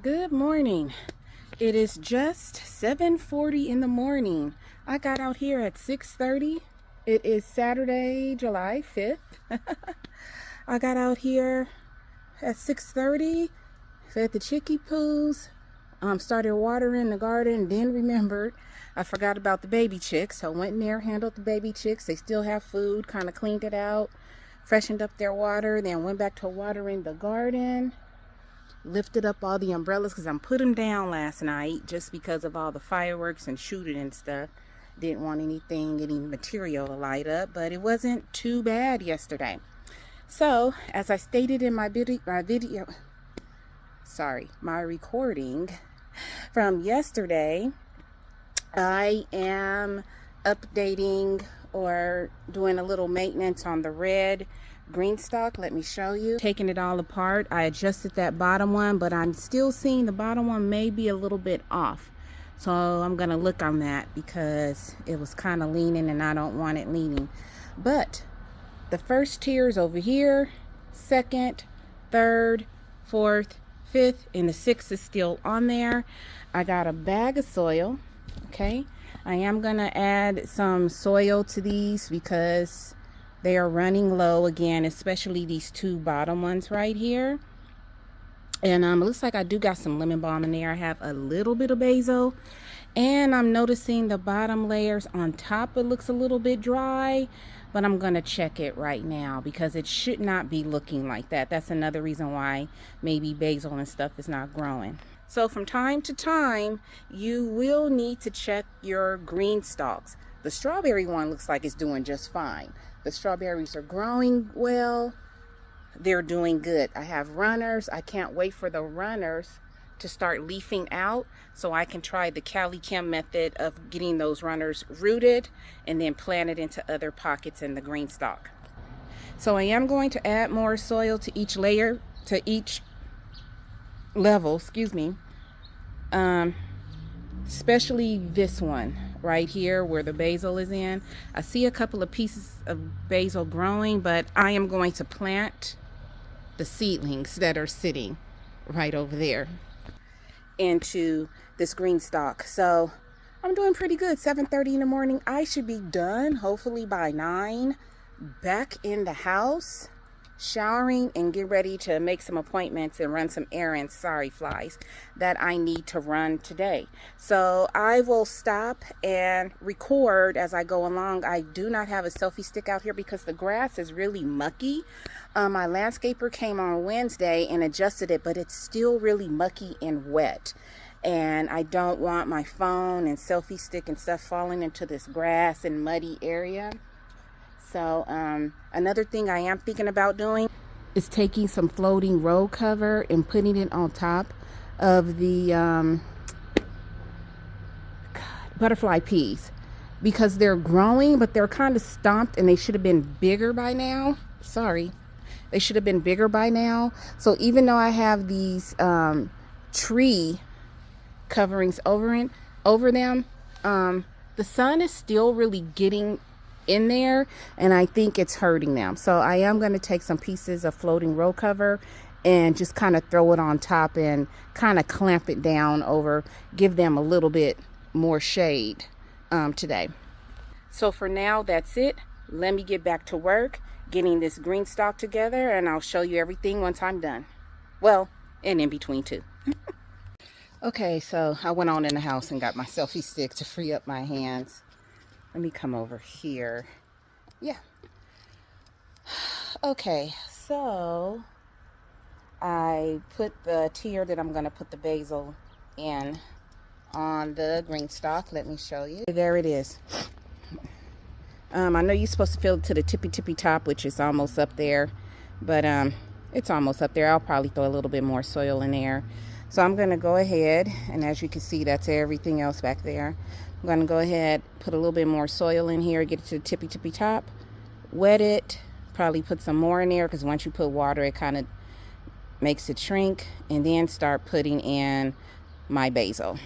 Good morning. It is just 7:40 in the morning. I got out here at 6:30. It is Saturday, July 5th. I got out here at 6:30, fed the chickie poos, started watering the garden, then remembered I forgot about the baby chicks. So I went in there, handled the baby chicks. They still have food, kind of cleaned it out, freshened up their water, then went back to watering the garden. Lifted up all the umbrellas because I put them down last night just because of all the fireworks and shooting and stuff. Didn't want any material to light up, but it wasn't too bad yesterday. So, as I stated in my recording from yesterday, I am updating or doing a little maintenance on the red greenstalk. Let me show you. Taking it all apart, I adjusted that bottom one, but I'm still seeing the bottom one may be a little bit off. So I'm gonna look on that because it was kind of leaning and I don't want it leaning. But the first tier is over here, second, third, fourth, fifth, and the sixth is still on there. I got a bag of soil. Okay, I am gonna add some soil to these because they are running low again, especially these two bottom ones right here. And it looks like I do got some lemon balm in there. I have a little bit of basil, and I'm noticing the bottom layers on top, it looks a little bit dry, but I'm gonna check it right now because it should not be looking like that. That's another reason why maybe basil and stuff is not growing. So from time to time, you will need to check your green stalks. The strawberry one looks like it's doing just fine. The strawberries are growing well. They're doing good. I have runners. I can't wait for the runners to start leafing out so I can try the Cali Chem method of getting those runners rooted and then planted into other pockets in the green stalk. So I am going to add more soil to each layer, to each level, excuse me. Especially this one right here where the basil is in. I see a couple of pieces of basil growing, but I am going to plant the seedlings that are sitting right over there into this green stalk. So I'm doing pretty good. 7:30 in the morning. I should be done hopefully by 9, back in the house, showering and get ready to make some appointments and run some errands, sorry flies, that I need to run today. So I will stop and record as I go along. I do not have a selfie stick out here because the grass is really mucky. My landscaper came on Wednesday and adjusted it, but it's still really mucky and wet. And I don't want my phone and selfie stick and stuff falling into this grass and muddy area. So another thing I am thinking about doing is taking some floating row cover and putting it on top of the butterfly peas because they're growing, but they're kind of stomped and they should have been bigger by now. Sorry, they should have been bigger by now. So even though I have these tree coverings over them, the sun is still really getting in there and I think it's hurting them. So I am going to take some pieces of floating row cover and just kind of throw it on top and kind of clamp it down over, give them a little bit more shade today. So for now, that's it. Let me get back to work getting this green stalk together and I'll show you everything once I'm done. Well, and in between too. Okay, so I went on in the house and got my selfie stick to free up my hands. Let me come over here. Yeah. Okay, so I put the tier that I'm going to put the basil in on the green stalk. Let me show you. There it is. I know you're supposed to fill it to the tippy top, which is almost up there, but it's almost up there. I'll probably throw a little bit more soil in there. So I'm going to go ahead, and as you can see, that's everything else back there. I'm going to go ahead, put a little bit more soil in here, get it to the tippy top, wet it, probably put some more in there because once you put water, it kind of makes it shrink, and then start putting in my basil.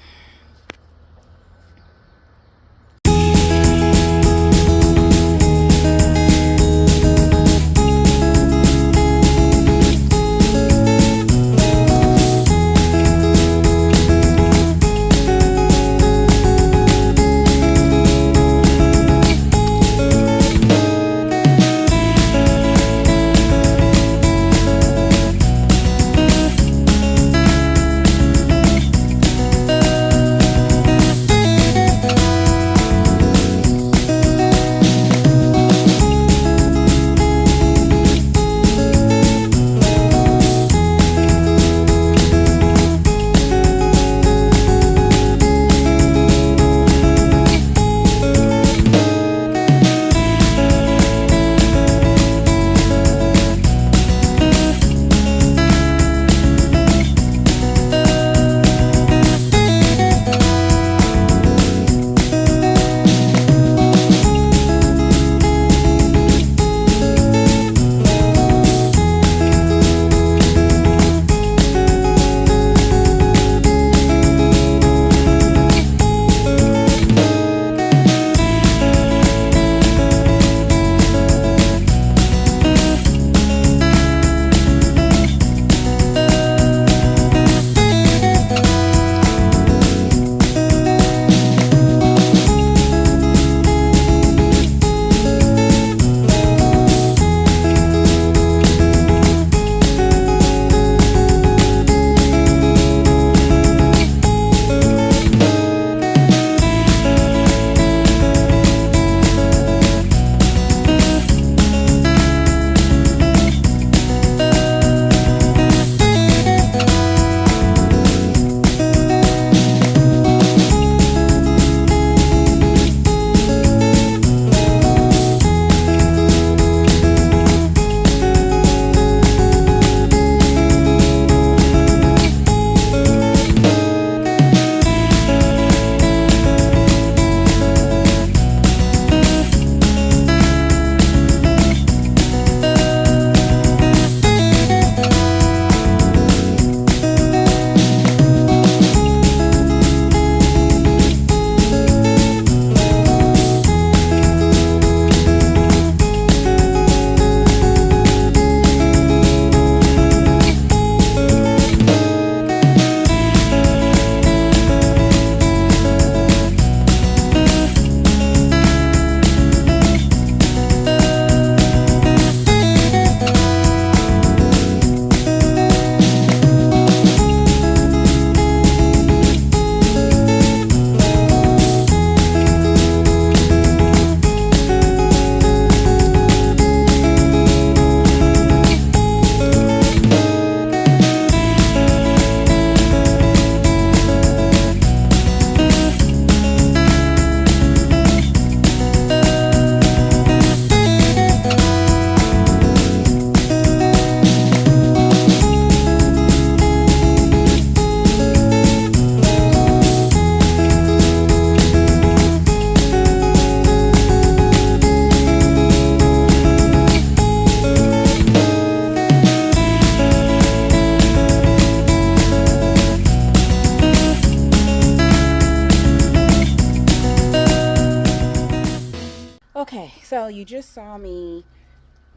So you just saw me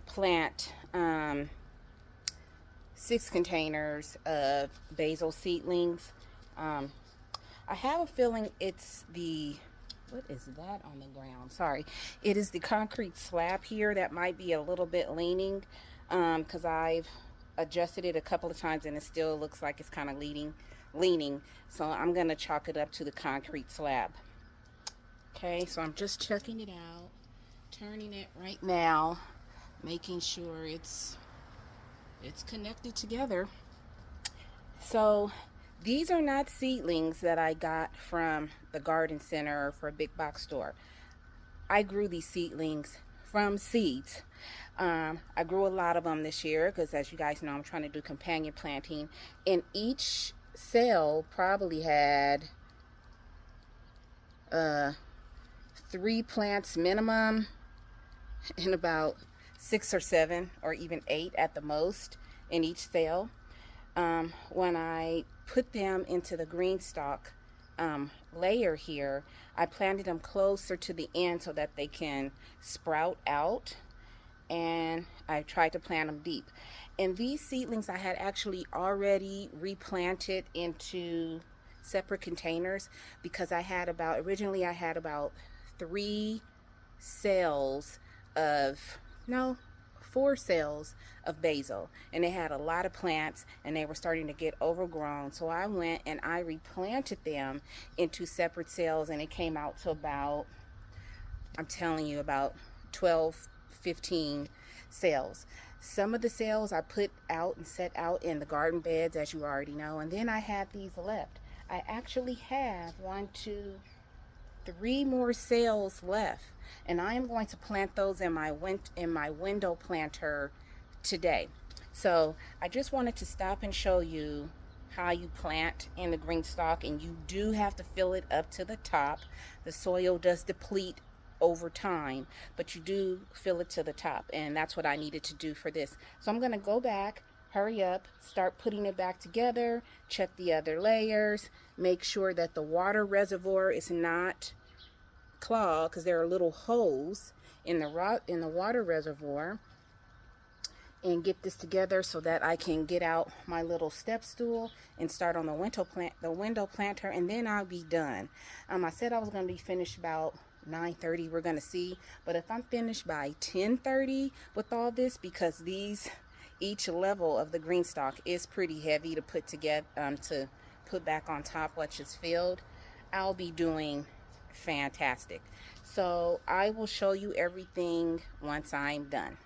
plant 6 containers of basil seedlings. I have a feeling it's the, what is that on the ground? Sorry, it is the concrete slab here that might be a little bit leaning, because I've adjusted it a couple of times and it still looks like it's kind of leaning. So I'm gonna chalk it up to the concrete slab. Okay, so I'm just checking it out, turning it right now, making sure it's connected together. So these are not seedlings that I got from the garden center or for a big box store. I grew these seedlings from seeds. I grew a lot of them this year because, as you guys know, I'm trying to do companion planting, and each cell probably had 3 plants minimum, and about 6 or 7 or even 8 at the most in each cell. When I put them into the greenstalk layer here, I planted them closer to the end so that they can sprout out, and I tried to plant them deep. And these seedlings I had actually already replanted into separate containers, because I had about, originally I had about 3 cells of, no, 4 cells of basil, and they had a lot of plants and they were starting to get overgrown. So I went and I replanted them into separate cells, and it came out to about, I'm telling you, about 12, 15 cells. Some of the cells I put out and set out in the garden beds, as you already know, and then I had these left. I actually have 3 more cells left, and I am going to plant those in my window planter today. So I just wanted to stop and show you how you plant in the green stalk, and you do have to fill it up to the top. The soil does deplete over time, but you do fill it to the top, and that's what I needed to do for this. So I'm going to go back, hurry up, start putting it back together, check the other layers, make sure that the water reservoir is not clogged, because there are little holes in the water reservoir, and get this together so that I can get out my little step stool and start on the window planter, and then I'll be done. I said I was going to be finished about 9:30. We're going to see, but if I'm finished by 10:30 with all this, because each level of the green stalk is pretty heavy to put together, to put back on top once it's filled, I'll be doing fantastic. So I will show you everything once I'm done.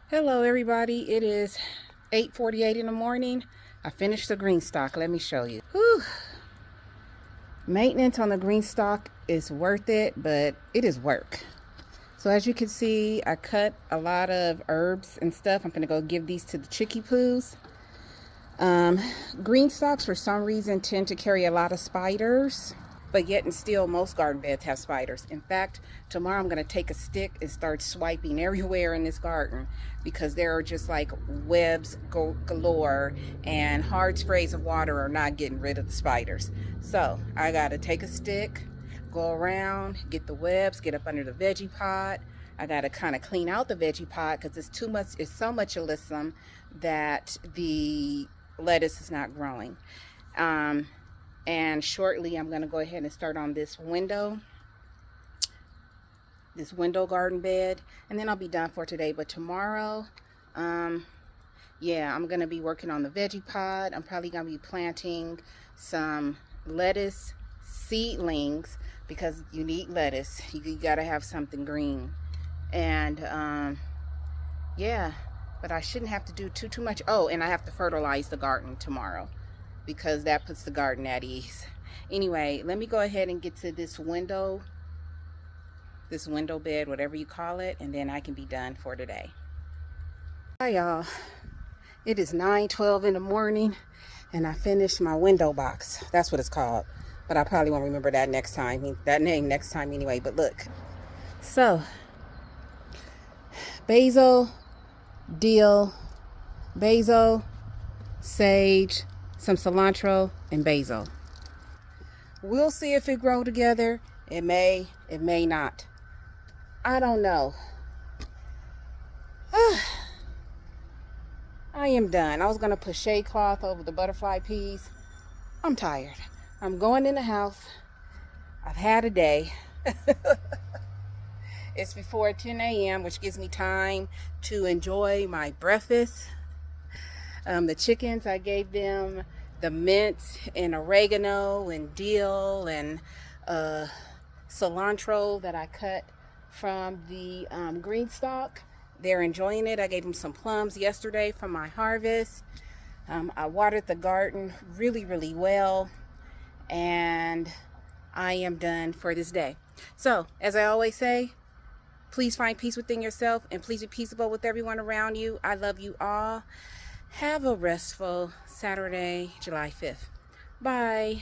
Hello everybody, it is 8:48 in the morning. I finished the green stalk. Let me show you. Whew. Maintenance on the green stalk is worth it, but it is work. So as you can see, I cut a lot of herbs and stuff. I'm gonna go give these to the chickie poos. Green stalks for some reason tend to carry a lot of spiders, but yet and still most garden beds have spiders. In fact, tomorrow I'm going to take a stick and start swiping everywhere in this garden, because there are just like webs galore, and hard sprays of water are not getting rid of the spiders. So I got to take a stick, go around, get the webs, get up under the veggie pot. I got to kind of clean out the veggie pot because it's too much, it's so much alyssum that the lettuce is not growing. And shortly I'm going to go ahead and start on this window garden bed, and then I'll be done for today. But tomorrow, yeah, I'm going to be working on the veggie pot. I'm probably going to be planting some lettuce seedlings, because you need lettuce. You got to have something green. And yeah, but I shouldn't have to do too much. Oh, and I have to fertilize the garden tomorrow, because that puts the garden at ease. Anyway, let me go ahead and get to this window bed, whatever you call it, and then I can be done for today. Hi y'all, it is 9:12 in the morning, and I finished my window box. That's what it's called, but I probably won't remember that next time, that name next time anyway. But look, so basil, dill, basil, sage, some cilantro, and basil. We'll see if it grow together. It may not. I don't know. I am done. I was going to put shade cloth over the butterfly peas. I'm tired. I'm going in the house. I've had a day. It's before 10 a.m., which gives me time to enjoy my breakfast. The chickens, I gave them the mint and oregano and dill and cilantro that I cut from the greenstalk. They're enjoying it. I gave them some plums yesterday from my harvest. I watered the garden really well, and I am done for this day. So, as I always say, please find peace within yourself, and please be peaceable with everyone around you. I love you all. Have a restful Saturday, July 5th. Bye.